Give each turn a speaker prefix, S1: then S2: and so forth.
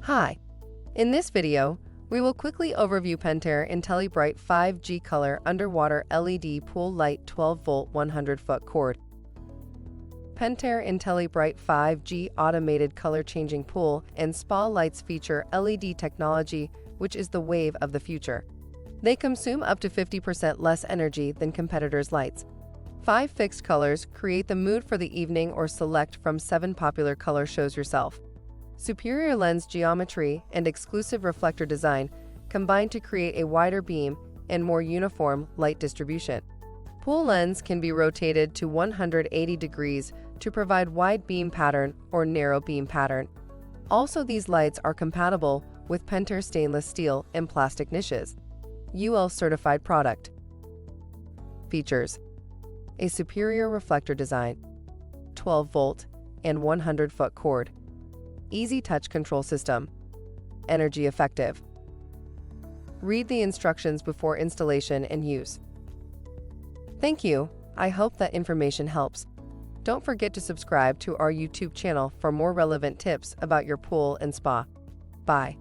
S1: Hi. In this video, we will quickly overview Pentair IntelliBrite 5G Color Underwater LED Pool Light 12-volt 100-foot cord. Pentair IntelliBrite 5G Automated Color Changing Pool and Spa Lights feature LED technology, which is the wave of the future. They consume up to 50% less energy than competitors' lights. 5 fixed colors create the mood for the evening, or select from 7 popular color shows yourself. Superior lens geometry and exclusive reflector design combine to create a wider beam and more uniform light distribution. Pool lens can be rotated to 180 degrees to provide wide beam pattern or narrow beam pattern. Also, these lights are compatible with Pentair stainless steel and plastic niches. UL certified product. Features: a superior reflector design, 12-volt and 100-foot cord, EasyTouch control system, energy effective. Read the instructions before installation and use. Thank you. I hope that information helps. Don't forget to subscribe to our YouTube channel for more relevant tips about your pool and spa. Bye.